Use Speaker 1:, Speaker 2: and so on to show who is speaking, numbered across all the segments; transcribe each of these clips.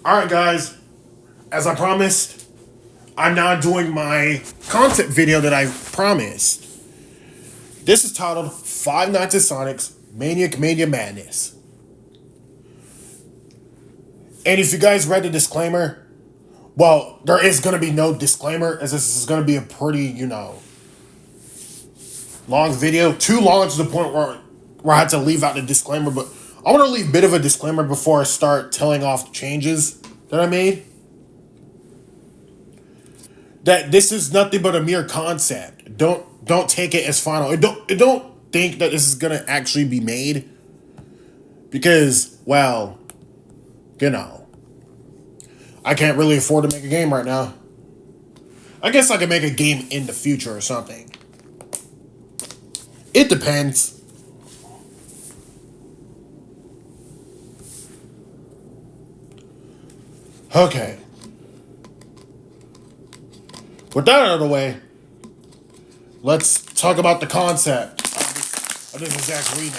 Speaker 1: Alright, guys, as I promised, I'm now doing my concept video that I promised. This is titled Five Nights at Sonic's Maniac Mania Madness. And if you guys read the disclaimer, well, there is going to be no disclaimer, as this is going to be a pretty, long video. Too long to the point where I had to leave out the disclaimer, but I want to leave a bit of a disclaimer before I start telling off the changes that I made. That this is nothing but a mere concept. Don't take it as final. Don't think that this is gonna actually be made. Because, well, I can't really afford to make a game right now. I guess I could make a game in the future or something. It depends. Okay. With that out of the way, let's talk about the concept of this exact remake.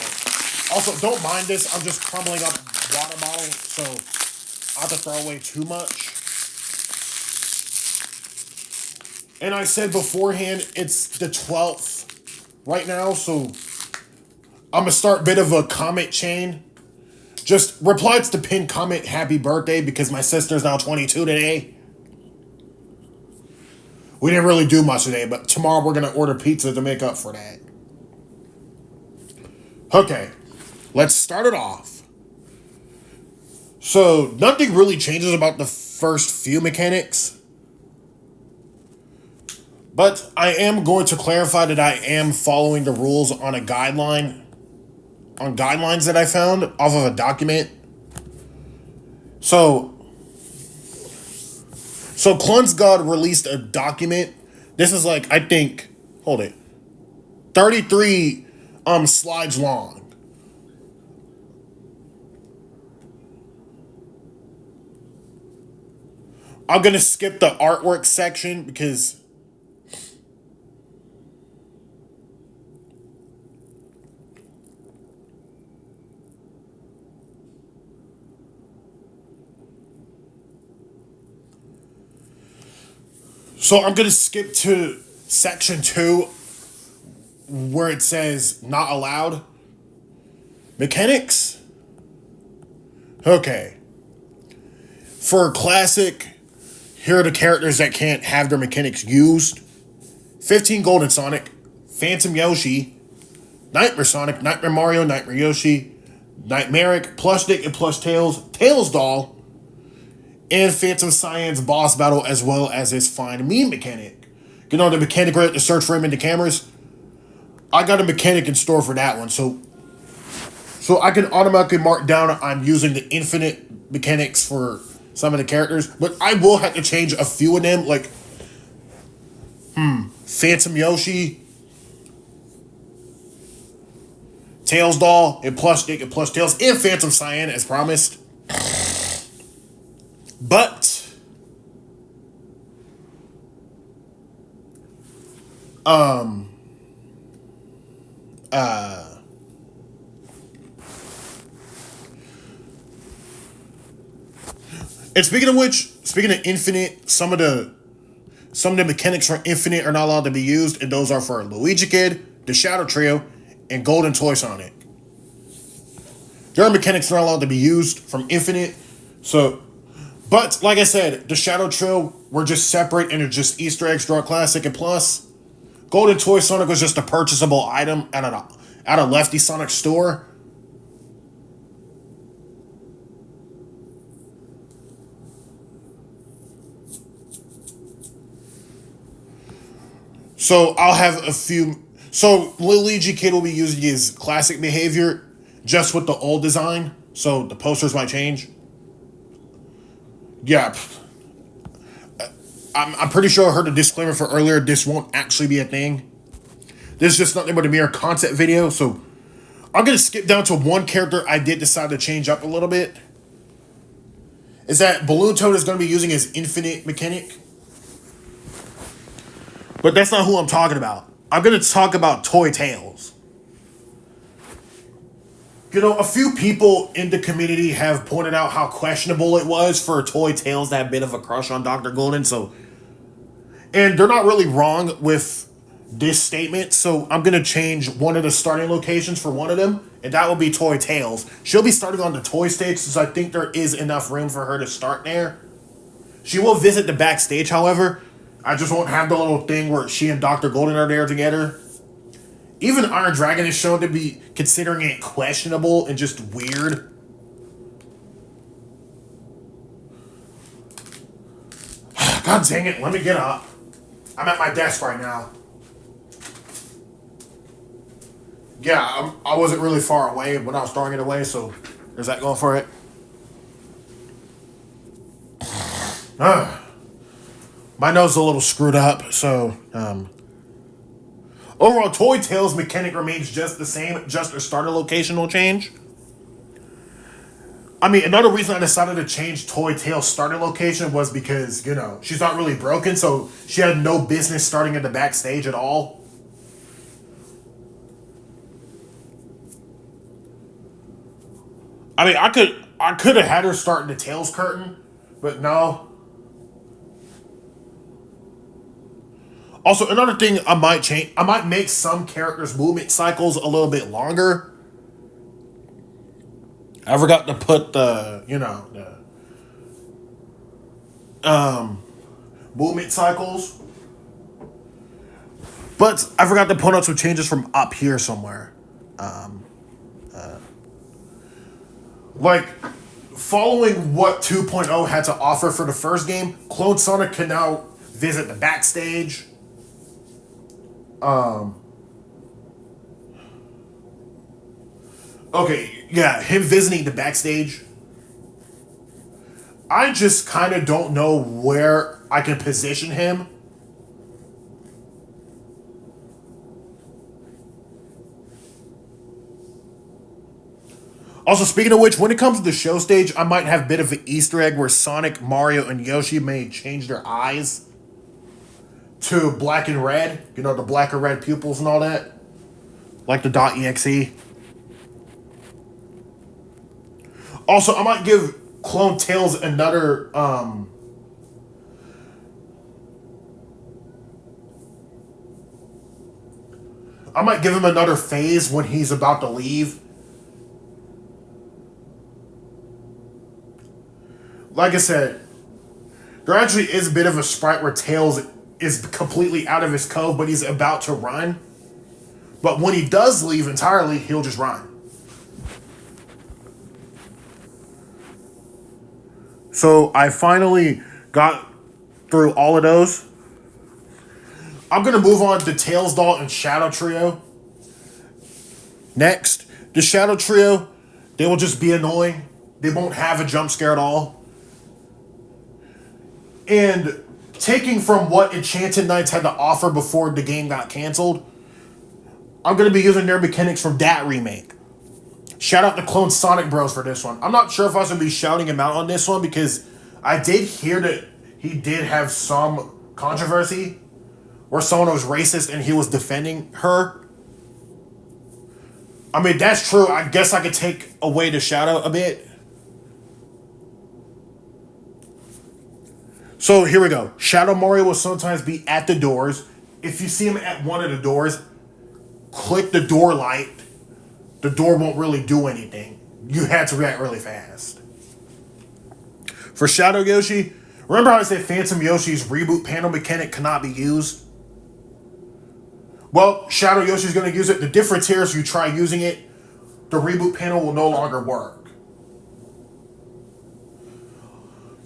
Speaker 1: Also, don't mind this. I'm just crumbling up water bottle, so I have to throw away too much. And I said beforehand, it's the 12th right now, so I'm going to start a bit of a comment chain. Just reply to the pinned comment, happy birthday, because my sister's now 22 today. We didn't really do much today, but tomorrow we're going to order pizza to make up for that. Okay, let's start it off. So, nothing really changes about the first few mechanics. But I am going to clarify that I am following the rules on a guideline. On guidelines that I found off of a document. So Clun's God released a document. This is like, I think, hold it, 33 slides long. I'm gonna skip the artwork section because I'm gonna skip to section 2 where it says not allowed. Mechanics? Okay. For classic, here are the characters that can't have their mechanics used. 15 Golden Sonic, Phantom Yoshi, Nightmare Sonic, Nightmare Mario, Nightmare Yoshi, Nightmaric, Plush Nick and Plush Tails, Tails Doll, and Phantom Cyan's boss battle, as well as his Find Me mechanic. You know the mechanic where to search for him in the cameras? I got a mechanic in store for that one, so I can automatically mark down I'm using the infinite mechanics for some of the characters, but I will have to change a few of them, like Phantom Yoshi, Tails Doll, and Plush Nick and Plush Tails, and Phantom Cyan as promised. But and speaking of Infinite, some of the mechanics for Infinite are not allowed to be used, and those are for Luigi Kid, the Shadow Trio, and Golden Toy Sonic. There are mechanics that are allowed to be used from Infinite, but like I said, the Shadow Trio were just separate and they're just Easter eggs throughout Classic and Plus. Golden Toy Sonic was just a purchasable item at a Lefty Sonic store. So I'll have a few. So Luigi Kid will be using his classic behavior just with the old design. So the posters might change. Yeah. I'm pretty sure I heard a disclaimer for earlier. This won't actually be a thing. This is just nothing but a mere concept video. So I'm going to skip down to one character I did decide to change up a little bit. Is that Balloon Toad is going to be using his infinite mechanic. But that's not who I'm talking about. I'm going to talk about Toy Tails. A few people in the community have pointed out how questionable it was for Toy Tales to have a bit of a crush on Dr. Golden, and they're not really wrong with this statement, so I'm going to change one of the starting locations for one of them, and that will be Toy Tales. She'll be starting on the toy stage, so I think there is enough room for her to start there. She will visit the backstage, however. I just won't have the little thing where she and Dr. Golden are there together. Even Iron Dragon is shown to be considering it questionable and just weird. God dang it, let me get up. I'm at my desk right now. Yeah, I wasn't really far away when I was throwing it away, so there's that going for it. My nose is a little screwed up, so overall, Toy Tales mechanic remains just the same, just the starter location will change. I mean, another reason I decided to change Toy Tales' starting location was because, she's not really broken, so she had no business starting at the backstage at all. I mean, I could have had her start in the Tails curtain, but no. Also, another thing I might change, I might make some characters' movement cycles a little bit longer. I forgot to put the movement cycles. But I forgot to point out some changes from up here somewhere. Like, following what 2.0 had to offer for the first game, Clone Sonic can now visit the backstage. Okay, yeah, him visiting the backstage. I just kind of don't know where I can position him. Also, speaking of which, when it comes to the show stage, I might have a bit of an Easter egg where Sonic, Mario, and Yoshi may change their eyes to black and red. The black and red pupils and all that. Like the .exe. Also, I might give Clone Tales another, I might give him another phase when he's about to leave. Like I said, there actually is a bit of a sprite where Tails is completely out of his cove, but he's about to run. But when he does leave entirely, he'll just run. So I finally got through all of those. I'm going to move on to Tails Doll and Shadow Trio. Next, the Shadow Trio, they will just be annoying. They won't have a jump scare at all. And taking from what Enchanted Knights had to offer before the game got canceled, I'm going to be using their mechanics from that remake. Shout out to Clone Sonic Bros for this one. I'm not sure if I was going to be shouting him out on this one because I did hear that he did have some controversy where someone was racist and he was defending her. I mean, that's true. I guess I could take away the shout out a bit. So here we go. Shadow Mario will sometimes be at the doors. If you see him at one of the doors, click the door light. The door won't really do anything. You had to react really fast. For Shadow Yoshi, remember how I said Phantom Yoshi's reboot panel mechanic cannot be used? Well, Shadow Yoshi's going to use it. The difference here is you try using it, the reboot panel will no longer work.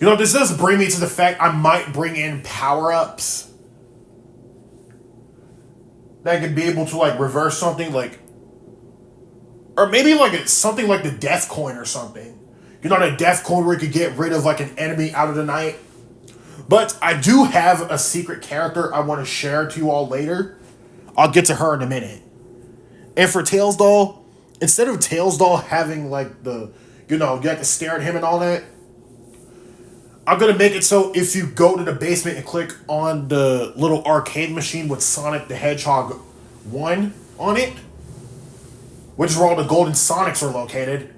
Speaker 1: This does bring me to the fact I might bring in power-ups that could be able to, reverse something, or maybe, it's something like the Death Coin or something. The Death Coin where you could get rid of, an enemy out of the night. But I do have a secret character I want to share to you all later. I'll get to her in a minute. And for Tails Doll, instead of Tails Doll having, you have to stare at him and all that, I'm going to make it so if you go to the basement and click on the little arcade machine with Sonic the Hedgehog 1 on it, which is where all the Golden Sonics are located.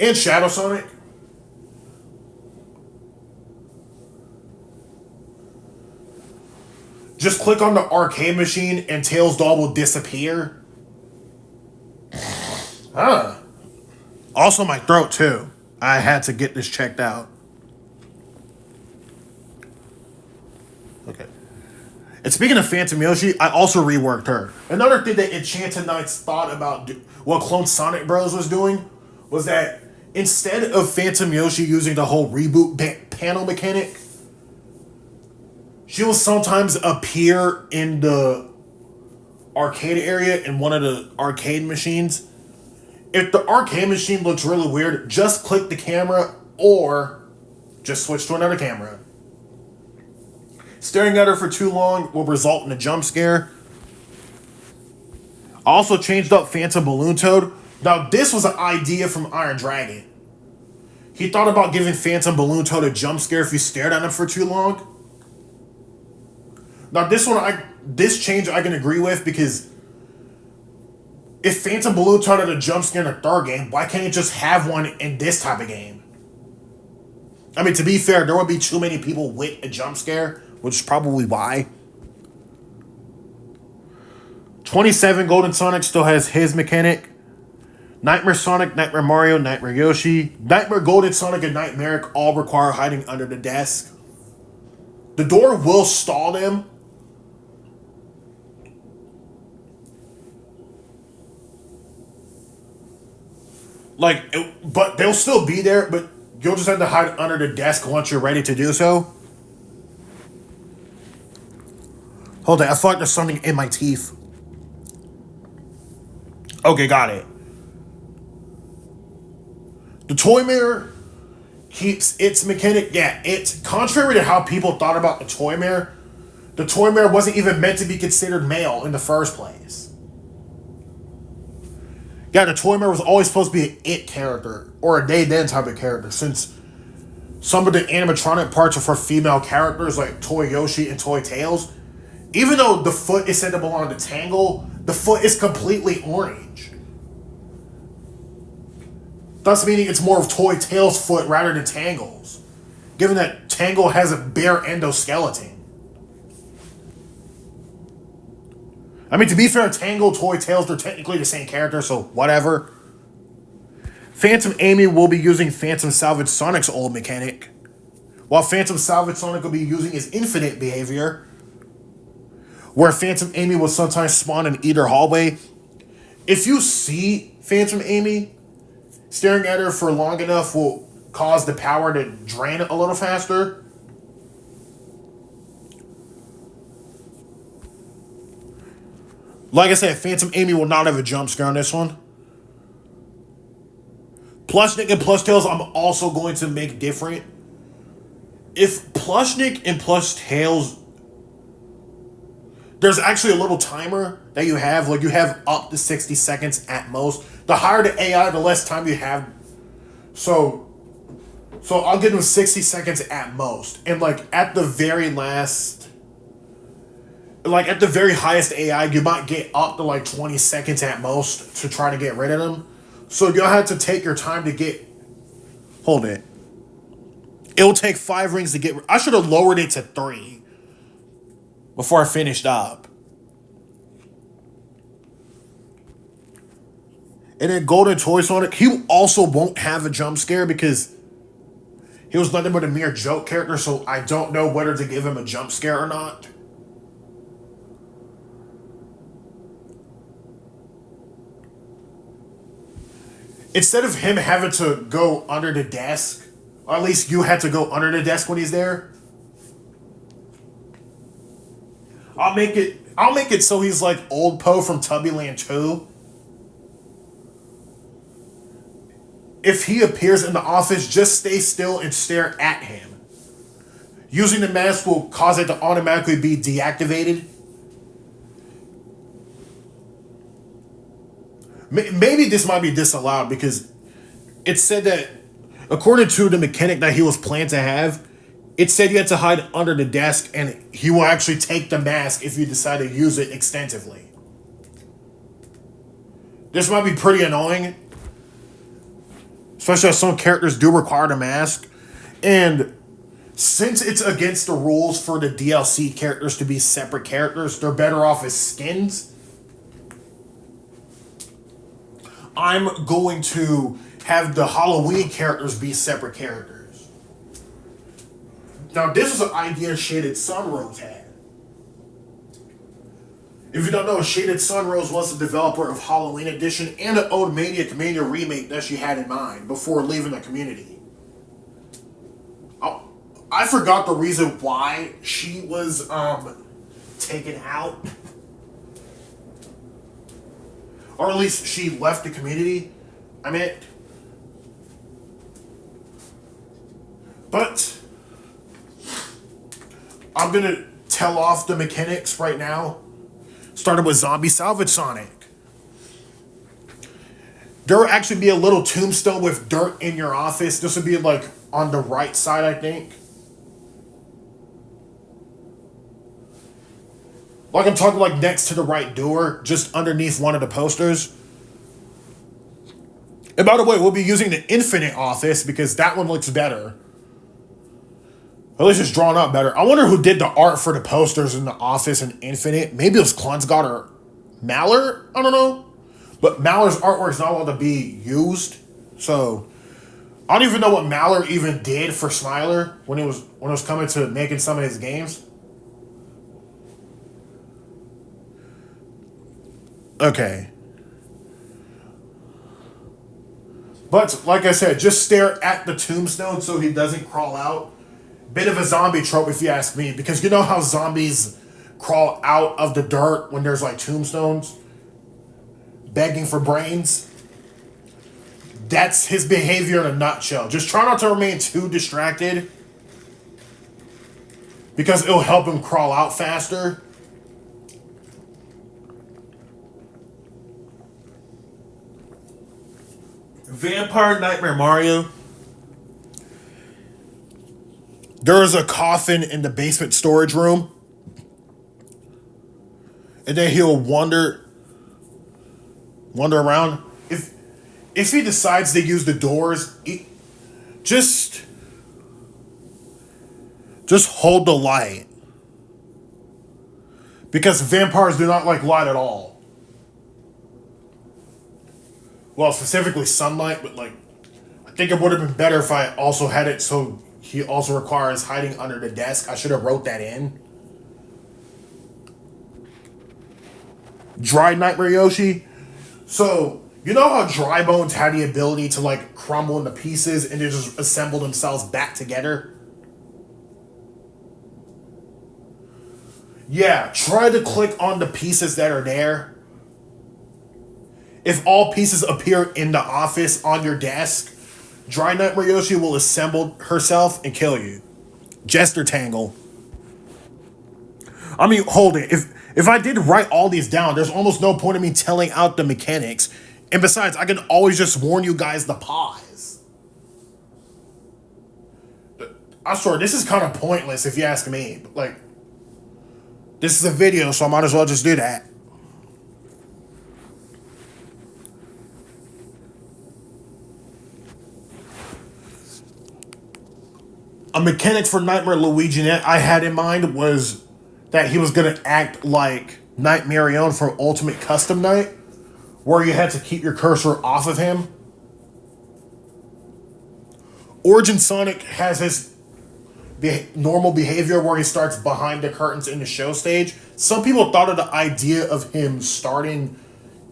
Speaker 1: And Shadow Sonic. Just click on the arcade machine and Tails doll will disappear. Also my throat too. I had to get this checked out. Okay. And speaking of Phantom Yoshi, I also reworked her. Another thing that Enchanted Knights thought about what Clone Sonic Bros was doing was that instead of Phantom Yoshi using the whole reboot panel mechanic, she will sometimes appear in the arcade area in one of the arcade machines. If the arcade machine looks really weird, just click the camera or just switch to another camera. Staring at her for too long will result in a jump scare. I also changed up Phantom Balloon Toad. Now, this was an idea from Iron Dragon. He thought about giving Phantom Balloon Toad a jump scare if you stared at him for too long. Now, this change I can agree with, because if Phantom Balloon Toad had a jump scare in a third game, why can't it just have one in this type of game? I mean, to be fair, there would be too many people with a jump scare, which is probably why. 27 Golden Sonic still has his mechanic. Nightmare Sonic, Nightmare Mario, Nightmare Yoshi, Nightmare Golden Sonic, and Nightmare all require hiding under the desk. The door will stall them. But they'll still be there, but you'll just have to hide under the desk once you're ready to do so. Hold on, I feel like there's something in my teeth. Okay, got it. The toy mirror keeps its mechanic. Yeah, it's contrary to how people thought about the toy mirror. The toy mirror wasn't even meant to be considered male in the first place. Yeah, the toy mirror was always supposed to be an it character or a they then type of character, since some of the animatronic parts are for female characters like Toy Yoshi and Toy Tails. Even though the foot is said to belong to Tangle, the foot is completely orange. Thus meaning it's more of Toy Tails' foot rather than Tangle's, given that Tangle has a bare endoskeleton. I mean, to be fair, Tangle, Toy Tails, they're technically the same character, so whatever. Phantom Amy will be using Phantom Salvage Sonic's old mechanic, while Phantom Salvage Sonic will be using his infinite behavior, where Phantom Amy will sometimes spawn in either hallway. If you see Phantom Amy, staring at her for long enough will cause the power to drain a little faster. Like I said, Phantom Amy will not have a jump scare on this one. Plushnik and Plush Tails I'm also going to make different. If Plushnik and Plush Tails, there's actually a little timer that you have. Like, you have up to 60 seconds at most. The higher the AI, the less time you have. So I'll give them 60 seconds at most. And like at the very last, like at the very highest AI, you might get up to like 20 seconds at most to try to get rid of them. So you'll have to take your time to get... Hold it. It'll take 5 rings to get... I should have lowered it to 3 before I finished up. And then Golden Toy Sonic, he also won't have a jump scare because he was nothing but a mere joke character, so I don't know whether to give him a jump scare or not. Instead of him having to go under the desk, or at least you had to go under the desk when he's there, I'll make it so he's like Old Poe from Tubbyland 2. If he appears in the office, just stay still and stare at him. Using the mask will cause it to automatically be deactivated. Maybe this might be disallowed because it said that according to the mechanic that he was planned to have, It said you had to hide under the desk, and he will actually take the mask if you decide to use it extensively. This might be pretty annoying, especially as some characters do require the mask. And since it's against the rules for the DLC characters to be separate characters, they're better off as skins. I'm going to have the Halloween characters be separate characters. Now, this is an idea Shaded Sunrose had. If you don't know, Shaded Sunrose was the developer of Halloween Edition and an old Maniac Mania remake that she had in mind before leaving the community. I forgot the reason why she was taken out. Or at least she left the community. I mean, but I'm going to tell off the mechanics right now. Started with Zombie Salvage Sonic. There will actually be a little tombstone with dirt in your office. This would be like on the right side, I think. Like I'm talking like next to the right door, just underneath one of the posters. And by the way, we'll be using the Infinite office because that one looks better. At least it's drawn up better. I wonder who did the art for the posters in the office and Infinite. Maybe it was Klonsgott or Maller? I don't know. But Maller's artwork is not allowed to be used. So I don't even know what Maller even did for Smiler when it was coming to making some of his games. Okay. But like I said, just stare at the tombstone so he doesn't crawl out. Bit of a zombie trope if you ask me, because you know how zombies crawl out of the dirt when there's like tombstones begging for brains? That's his behavior in a nutshell. Just try not to remain too distracted because it'll help him crawl out faster. Vampire Nightmare Mario. There is a coffin in the basement storage room. And then he'll wander around. If he decides to use the doors, just hold the light. Because vampires do not like light at all. Well, specifically sunlight, but like, I think it would have been better if I also had it so he also requires hiding under the desk. I should have wrote that in. Dry Nightmare Yoshi. So, you know how Dry Bones had the ability to like crumble into pieces and they just assemble themselves back together? Yeah, try to click on the pieces that are there. If all pieces appear in the office on your desk, Dry Nightmare Yoshi will assemble herself and kill you. Jester Tangle. I mean, hold it. If I did write all these down, there's almost no point in me telling out the mechanics. And besides, I can always just warn you guys to pause. I'm sorry, this is kind of pointless if you ask me. But like, this is a video, so I might as well just do that. A mechanic for Nightmare Luigi that I had in mind was that he was going to act like Nightmarion from Ultimate Custom Night, where you had to keep your cursor off of him. Origin Sonic has his normal behavior where he starts behind the curtains in the show stage. Some people thought of the idea of him starting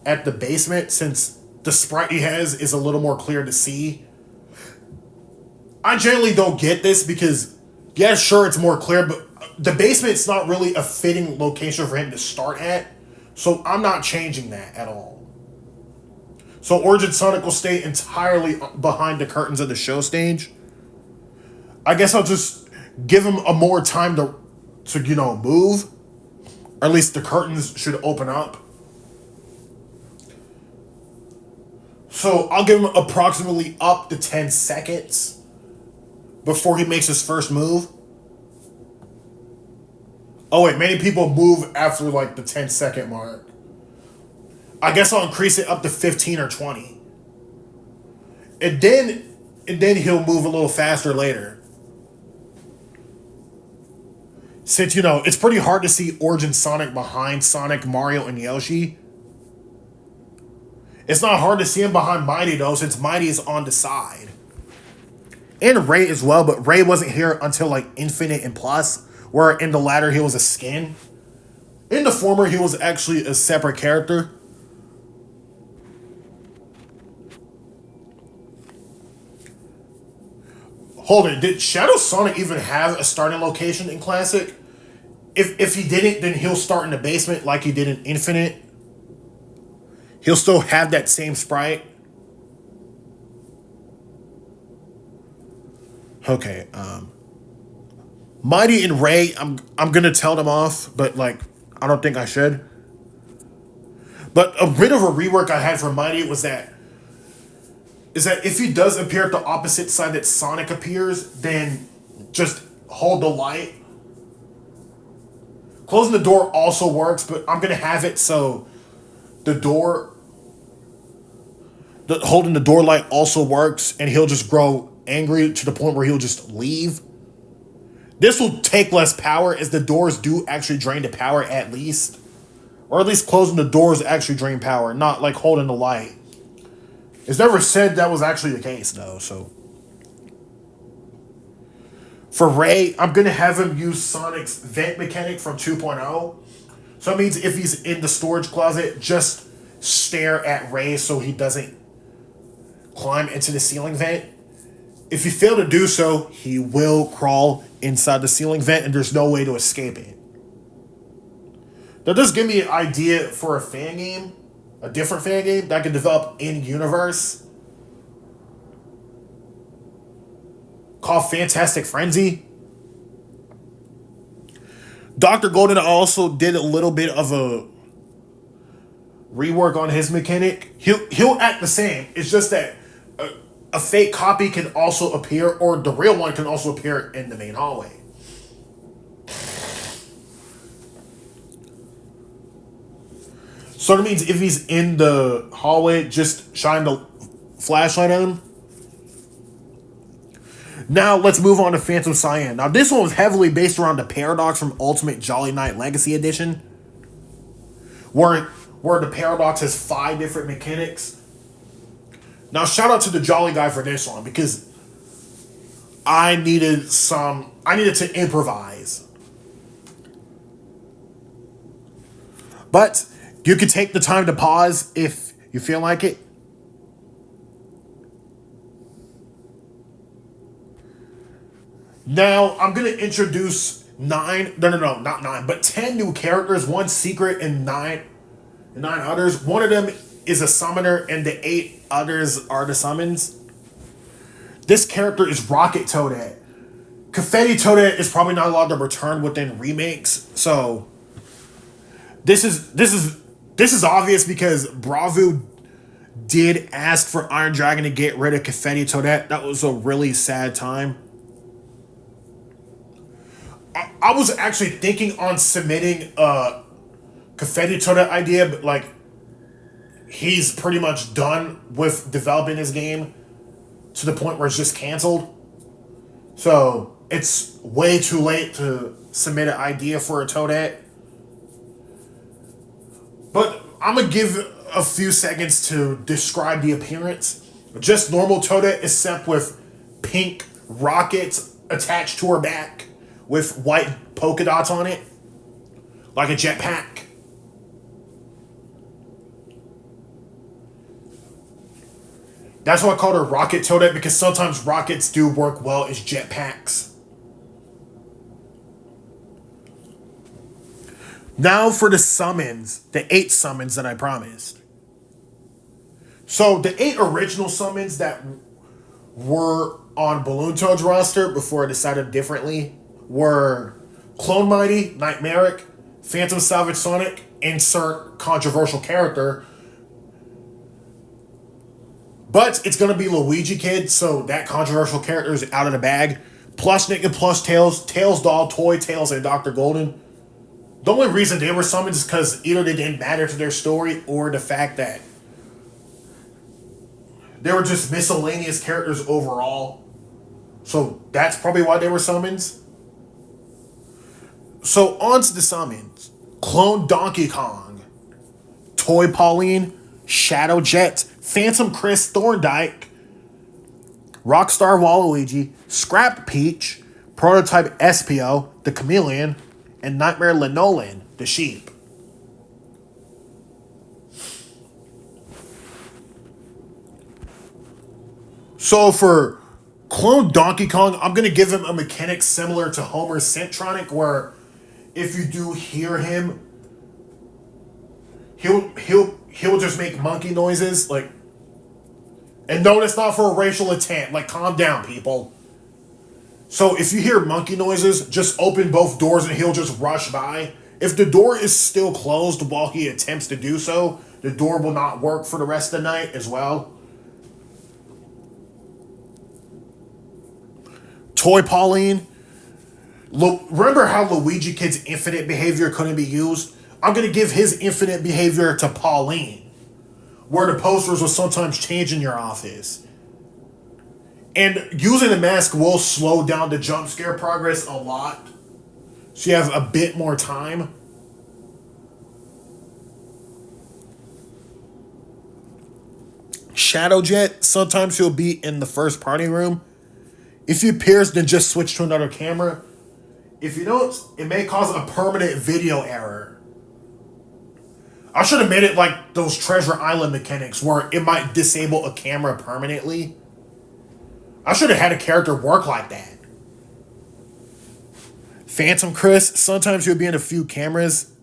Speaker 1: at the basement since the sprite he has is a little more clear to see. I generally don't get this because, yeah, sure, it's more clear, but the basement's not really a fitting location for him to start at, so I'm not changing that at all. So Origin Sonic will stay entirely behind the curtains of the show stage. I guess I'll just give him a more time to move, or at least the curtains should open up. So I'll give him approximately up to 10 seconds before he makes his first move. Oh wait, many people move after like the 10-second mark. I guess I'll increase it up to 15 or 20. And then he'll move a little faster later. Since, it's pretty hard to see Origin Sonic behind Sonic, Mario, and Yoshi. It's not hard to see him behind Mighty, though, since Mighty is on the side. And Ray as well, but Ray wasn't here until, like, Infinite and Plus, where in the latter, he was a skin. In the former, he was actually a separate character. Hold it, did Shadow Sonic even have a starting location in Classic? If he didn't, then he'll start in the basement like he did in Infinite. He'll still have that same sprite. Okay, Mighty and Ray, I'm gonna tell them off, but like I don't think I should. But a bit of a rework I had for Mighty is that if he does appear at the opposite side that Sonic appears, then just hold the light. Closing the door also works, but I'm gonna have it so holding the door light also works, and he'll just grow angry to the point where he'll just leave. This will take less power, as the doors do actually drain the power at least. Or at least closing the doors actually drain power, not like holding the light. It's never said that was actually the case, though, so. For Ray, I'm going to have him use Sonic's vent mechanic from 2.0. So it means if he's in the storage closet, just stare at Ray so he doesn't climb into the ceiling vent. If you fail to do so, he will crawl inside the ceiling vent, and there's no way to escape it. That does give me an idea for a fan game, a different fan game that I can develop in-universe, called Fantastic Frenzy. Dr. Golden also did a little bit of a rework on his mechanic. He'll act the same. It's just that a fake copy can also appear, or the real one can also appear in the main hallway. So that means if he's in the hallway, just shine the flashlight at him. Now let's move on to Phantom Cyan. Now this one was heavily based around the Paradox from Ultimate Jolly Knight Legacy Edition, where the Paradox has 5 different mechanics. Now shout out to the Jolly guy for this one, because I needed to improvise. But you can take the time to pause if you feel like it. Now, I'm going to introduce 10 new characters, 1 secret and 9 others. One of them is a summoner, and the 8 others are the summons. This character is Rocket Toadette. Confetti Toadette is probably not allowed to return within remakes, so this is obvious because Bravu did ask for Iron Dragon to get rid of Confetti Toadette. That was a really sad time. I was actually thinking on submitting a Confetti Toadette idea, but like he's pretty much done with developing his game to the point where it's just canceled. So it's way too late to submit an idea for a Toadette. But I'm going to give a few seconds to describe the appearance. Just normal Toadette, except with pink rockets attached to her back with white polka dots on it, like a jetpack. That's why I called her Rocket Toadette, because sometimes rockets do work well as jetpacks. Now for the summons, the 8 summons that I promised. So the 8 original summons that were on Balloon Toad's roster before I decided differently were Clone Mighty, Nightmaric, Phantom Savage Sonic, insert controversial character. But it's going to be Luigi Kid, so that controversial character is out of the bag. Plushnik and Plush Tails, Tails Doll, Toy Tails, and Dr. Golden. The only reason they were summoned is because either they didn't matter to their story or the fact that they were just miscellaneous characters overall. So that's probably why they were summons. So on to the summons. Clone Donkey Kong, Toy Pauline, Shadow Jet, Phantom Chris Thorndyke, Rockstar Waluigi, Scrap Peach, Prototype Espio, the Chameleon, and Nightmare Linoleum, the Sheep. So for Clone Donkey Kong, I'm going to give him a mechanic similar to Homer's Centronic, where if you do hear him, he'll just make monkey noises, like. And no, that's not for a racial intent. Like, calm down, people. So if you hear monkey noises, just open both doors and he'll just rush by. If the door is still closed while he attempts to do so, the door will not work for the rest of the night as well. Toy Pauline. Remember how Luigi Kid's infinite behavior couldn't be used? I'm going to give his infinite behavior to Pauline, where the posters will sometimes change in your office. And using the mask will slow down the jump scare progress a lot, so you have a bit more time. Shadow Jet, sometimes he'll be in the first party room. If he appears, then just switch to another camera. If you don't, it may cause a permanent video error. I should have made it like those Treasure Island mechanics where it might disable a camera permanently. I should have had a character work like that. Phantom Chris, sometimes he'll be in a few cameras.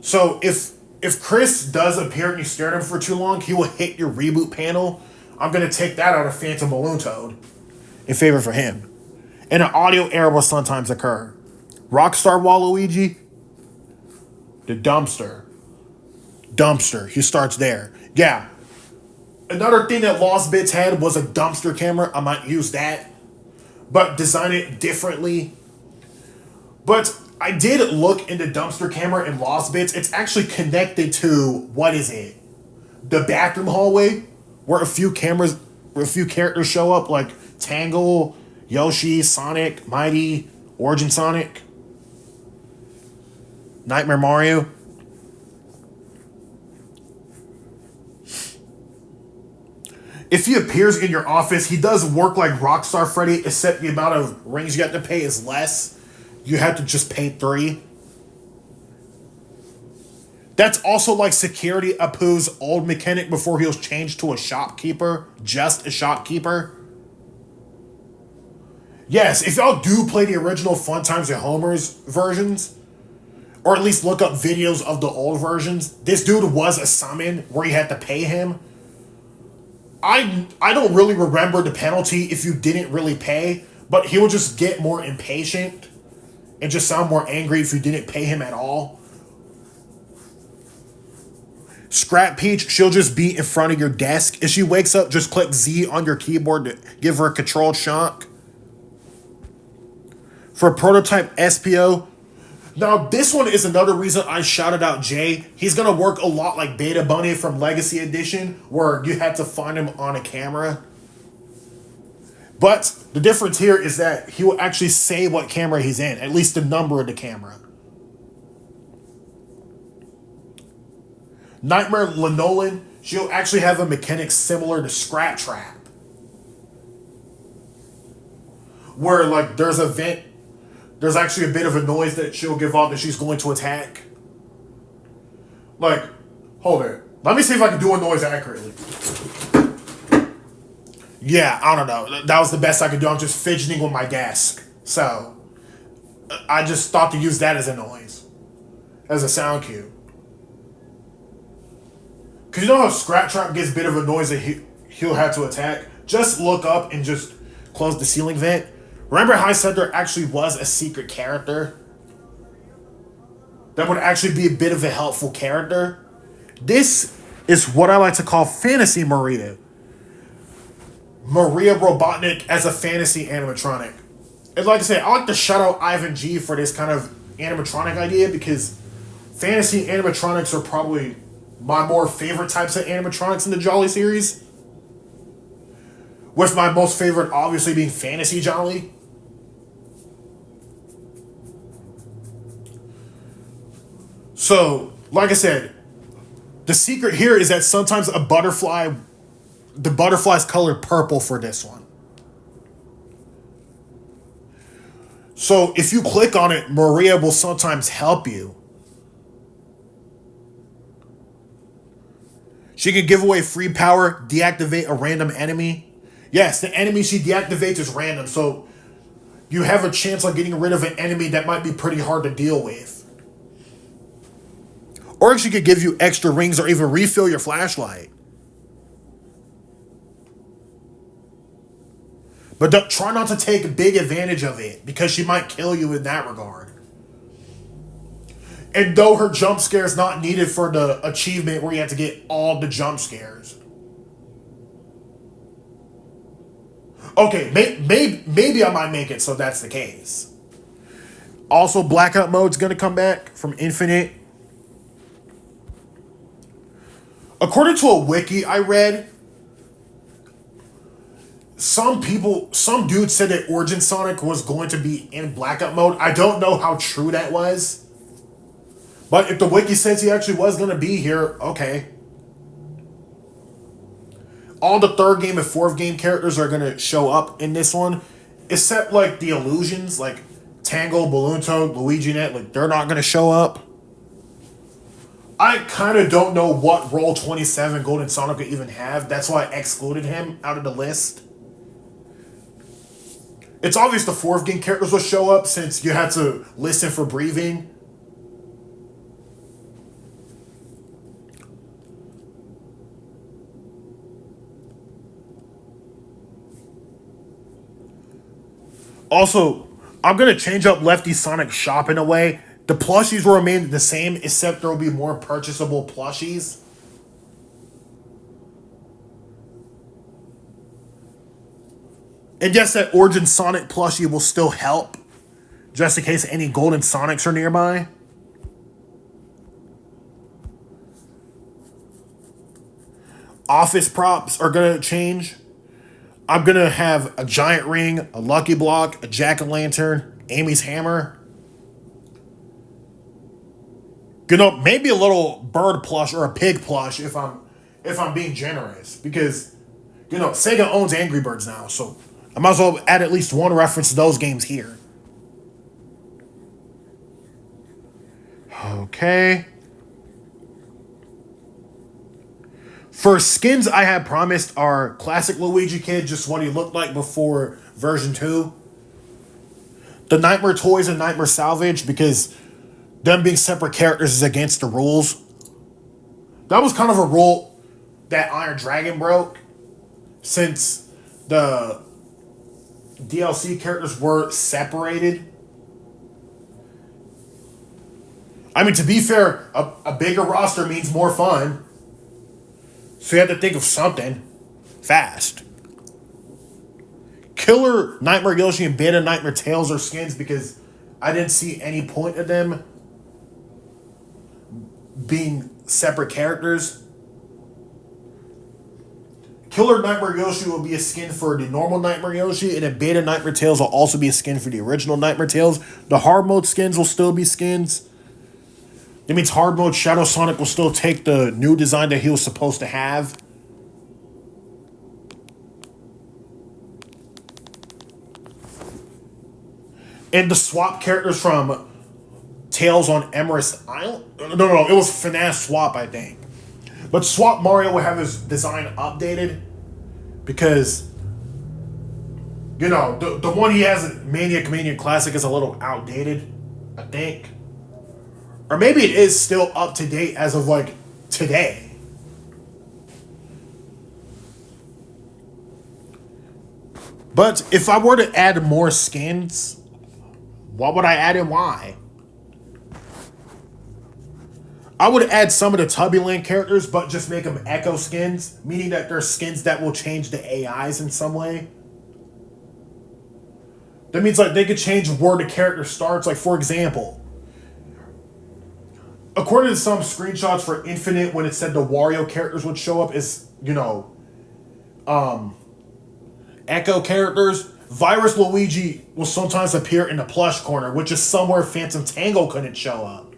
Speaker 1: So if Chris does appear and you stare at him for too long, he will hit your reboot panel. I'm going to take that out of Phantom Balloon Toad in favor for him. And an audio error will sometimes occur. Rockstar Waluigi, the dumpster. Dumpster, he starts there. Yeah. Another thing that Lost Bits had was a dumpster camera. I might use that, but design it differently. But I did look into dumpster camera in Lost Bits. It's actually connected to, what is it? The bathroom hallway, where a few characters show up, like Tangle, Yoshi, Sonic, Mighty, Origin Sonic, Nightmare Mario. If he appears in your office, he does work like Rockstar Freddy, except the amount of rings you have to pay is less. You have to just pay 3. That's also like Security Apu's old mechanic before he was changed to a shopkeeper. Just a shopkeeper. Yes, if y'all do play the original Fun Times at Homer's versions, or at least look up videos of the old versions, this dude was a summon where you had to pay him. I don't really remember the penalty if you didn't really pay, but he would just get more impatient and just sound more angry if you didn't pay him at all. Scrap Peach, she'll just be in front of your desk. If she wakes up, just click Z on your keyboard to give her a controlled shock. For Prototype Espio, now this one is another reason I shouted out Jay. He's going to work a lot like Beta Bunny from Legacy Edition, where you had to find him on a camera. But the difference here is that he will actually say what camera he's in, at least the number of the camera. Nightmare Linoleum, she'll actually have a mechanic similar to Scrap Trap, where like there's actually a bit of a noise that she'll give off that she's going to attack. Like, hold it. Let me see if I can do a noise accurately. Yeah, I don't know. That was the best I could do. I'm just fidgeting with my desk. So, I just thought to use that as a noise. As a sound cue. Because you know how Scrap Trap gets a bit of a noise that he'll have to attack? Just look up and just close the ceiling vent. Remember how I said there actually was a secret character? That would actually be a bit of a helpful character? This is what I like to call Fantasy Marita. Maria Robotnik as a fantasy animatronic. And like I said, I like to shout out Ivan G for this kind of animatronic idea because fantasy animatronics are probably my more favorite types of animatronics in the Jolly series. With my most favorite obviously being Fantasy Jolly. So, like I said, the secret here is that sometimes the butterfly's colored purple for this one. So if you click on it, Maria will sometimes help you. She can give away free power, deactivate a random enemy. Yes, the enemy she deactivates is random, so you have a chance of getting rid of an enemy that might be pretty hard to deal with. Or she could give you extra rings or even refill your flashlight. But try not to take big advantage of it because she might kill you in that regard. And though her jump scare is not needed for the achievement where you have to get all the jump scares. Okay, maybe I might make it so that's the case. Also, blackout mode's going to come back from Infinite. According to a wiki I read, some dude said that Origin Sonic was going to be in blackout mode. I don't know how true that was. But if the wiki says he actually was going to be here, okay. All the third game and fourth game characters are going to show up in this one. Except like the illusions, like Tangle, Balloon Toad, Luigi Net, like they're not going to show up. I kind of don't know what role 27 Golden Sonic would even have. That's why I excluded him out of the list. It's obvious the fourth game characters will show up since you had to listen for breathing. Also, I'm going to change up Lefty Sonic's shop in a way. The plushies will remain the same, except there will be more purchasable plushies. And yes, that Origin Sonic plushie will still help, just in case any Golden Sonics are nearby. Office props are going to change. I'm going to have a giant ring, a lucky block, a jack-o'-lantern, Amy's hammer. You know, maybe a little bird plush or a pig plush if I'm being generous. Because, you know, Sega owns Angry Birds now, so I might as well add at least one reference to those games here. Okay. For skins, I had promised our classic Luigi Kid, just what he looked like before version 2. The Nightmare Toys and Nightmare Salvage, because them being separate characters is against the rules. That was kind of a rule that Iron Dragon broke, since the DLC characters were separated. I mean, to be fair, a bigger roster means more fun. So you have to think of something fast. Killer Nightmare Yoshi and Beta Nightmare Tails are skins because I didn't see any point of them being separate characters. Killer Nightmare Yoshi will be a skin for the normal Nightmare Yoshi, and then Beta Nightmare Tails will also be a skin for the original Nightmare Tails. The hard mode skins will still be skins. That means hard mode Shadow Sonic will still take the new design that he was supposed to have. And the swap characters from Tails on Emerald Island? No, it was FNAF Swap, I think. But Swap Mario will have his design updated because, you know, the one he has in Maniac Mania Classic is a little outdated, I think. Or maybe it is still up to date as of, like, today. But if I were to add more skins, what would I add and why? I would add some of the Tubbyland characters, but just make them Echo skins, meaning that they're skins that will change the AIs in some way. That means like they could change where the character starts. Like for example, according to some screenshots for Infinite, when it said the Wario characters would show up as, Echo characters, Virus Luigi will sometimes appear in the plush corner, which is somewhere Phantom Tango couldn't show up.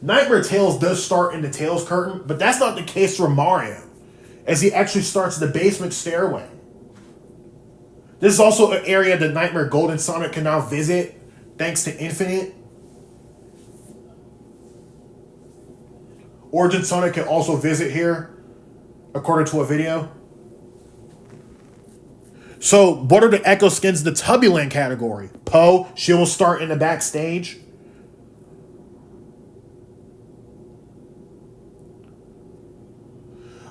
Speaker 1: Nightmare Tales does start in the Tails curtain, but that's not the case for Mario, as he actually starts in the basement stairway. This is also an area that Nightmare Golden Sonic can now visit, thanks to Infinite. Origin Sonic can also visit here, according to a video. So, what are the Echo skins in the Tubbyland category? Poe, she will start in the backstage.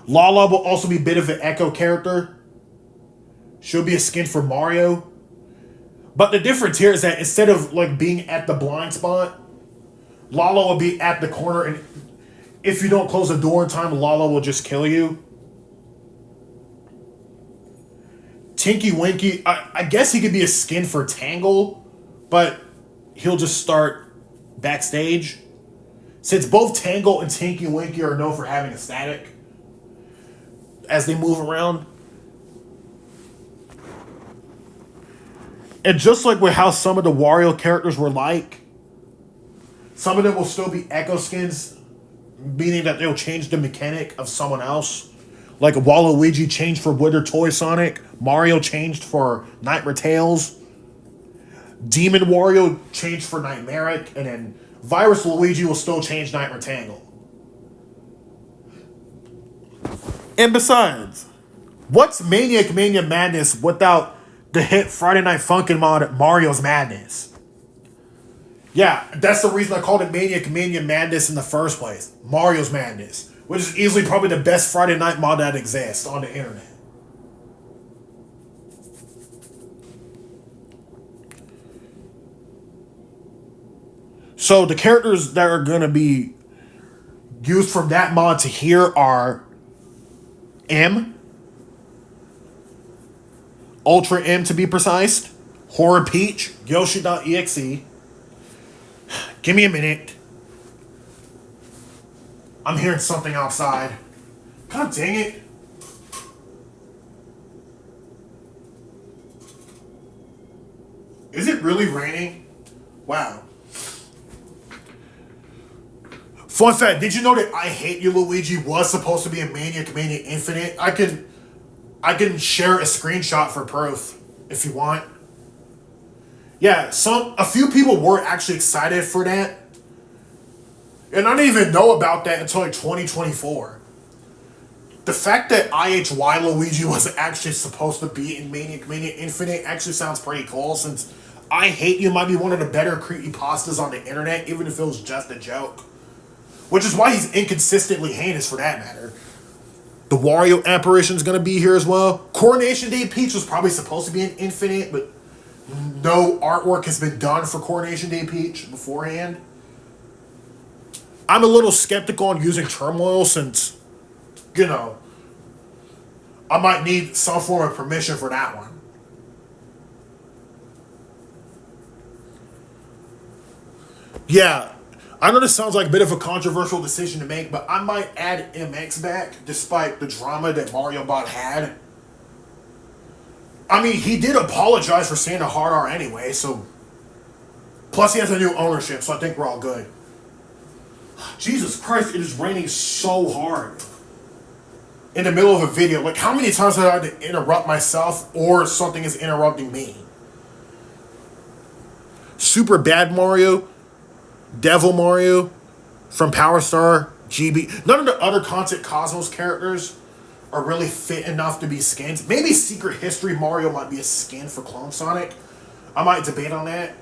Speaker 1: Lala will also be a bit of an Echo character. She'll be a skin for Mario. But the difference here is that instead of like being at the blind spot, Lala will be at the corner, and if you don't close the door in time, Lala will just kill you. Tinky Winky, I guess he could be a skin for Tangle, but he'll just start backstage. Since both Tangle and Tinky Winky are known for having a static as they move around. And just like with how some of the Wario characters were like, some of them will still be Echo skins, meaning that they'll change the mechanic of someone else. Like Waluigi changed for Wither Toy Sonic, Mario changed for Nightmare Tales, Demon Wario changed for Nightmaric, and then Virus Luigi will still change Nightmare Tangle. And besides, what's Maniac Mania Madness without the hit Friday Night Funkin' mod Mario's Madness? Yeah, that's the reason I called it Maniac Mania Madness in the first place. Mario's Madness, which is easily probably the best Friday night mod that exists on the internet. So the characters that are going to be used from that mod to here are M, Ultra M to be precise, Horror Peach, Yoshi.exe. Give me a minute. I'm hearing something outside. God dang it. Is it really raining? Wow. Fun fact, did you know that I Hate You Luigi was supposed to be a Maniac Mania Infinite? I can share a screenshot for proof if you want. Yeah, a few people were actually excited for that. And I didn't even know about that until like 2024. The fact that IHY Luigi was actually supposed to be in Maniac Mania Infinite actually sounds pretty cool, since I Hate You might be one of the better creepypastas on the internet, even if it was just a joke. Which is why he's inconsistently heinous for that matter. The Wario apparition is going to be here as well. Coronation Day Peach was probably supposed to be in Infinite, but no artwork has been done for Coronation Day Peach beforehand. I'm a little skeptical on using Turmoil since, I might need some form of permission for that one. Yeah, I know this sounds like a bit of a controversial decision to make, but I might add MX back despite the drama that Mario Bot had. I mean, he did apologize for saying a hard R anyway, so... Plus he has a new ownership, so I think we're all good. Jesus Christ, it is raining so hard. In the middle of a video. Like, how many times have I had to interrupt myself or something is interrupting me? Super Bad Mario, Devil Mario from Power Star, GB. None of the other Content Cosmos characters are really fit enough to be skins. Maybe Secret History Mario might be a skin for Clone Sonic. I might debate on that.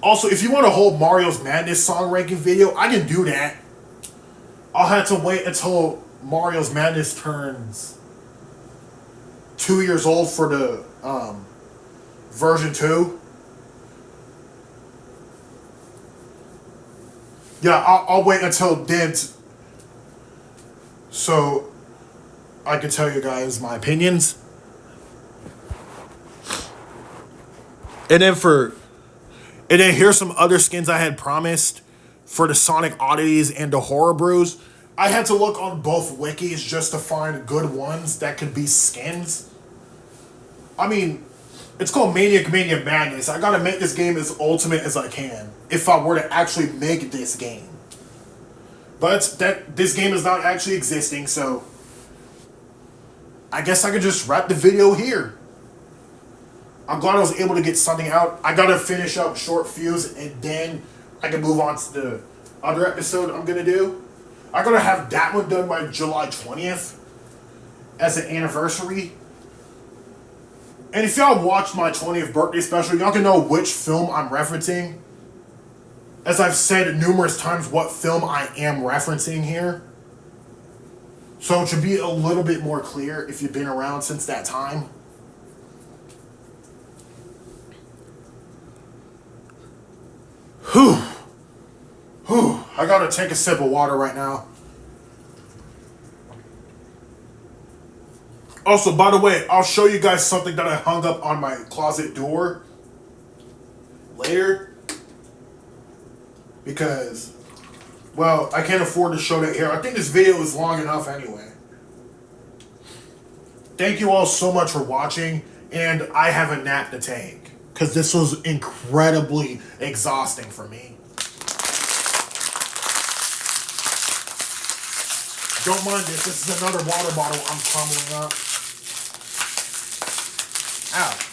Speaker 1: Also, if you want to hold Mario's Madness song ranking video, I can do that. I'll have to wait until Mario's Madness turns 2 years old for the version 2. Yeah, I'll wait until then, so I can tell you guys my opinions. And then here's some other skins I had promised for the Sonic Oddities and the Horror Brews. I had to look on both wikis just to find good ones that could be skins. I mean, it's called Maniac Mania Madness. I gotta make this game as ultimate as I can if I were to actually make this game. But this game is not actually existing, so I guess I could just wrap the video here. I'm glad I was able to get something out. I gotta finish up Short Fuse and then I can move on to the other episode I'm gonna do. I gotta have that one done by July 20th as an anniversary. And if y'all watched my 20th birthday special, y'all can know which film I'm referencing. As I've said numerous times, what film I am referencing here. So it should be a little bit more clear if you've been around since that time. Whew. I gotta take a sip of water right now. Also, by the way, I'll show you guys something that I hung up on my closet door later. Because, well, I can't afford to show that here. I think this video is long enough anyway. Thank you all so much for watching, and I have a nap to take. Because this was incredibly exhausting for me. Don't mind this. This is another water bottle I'm crumbling up. Ow.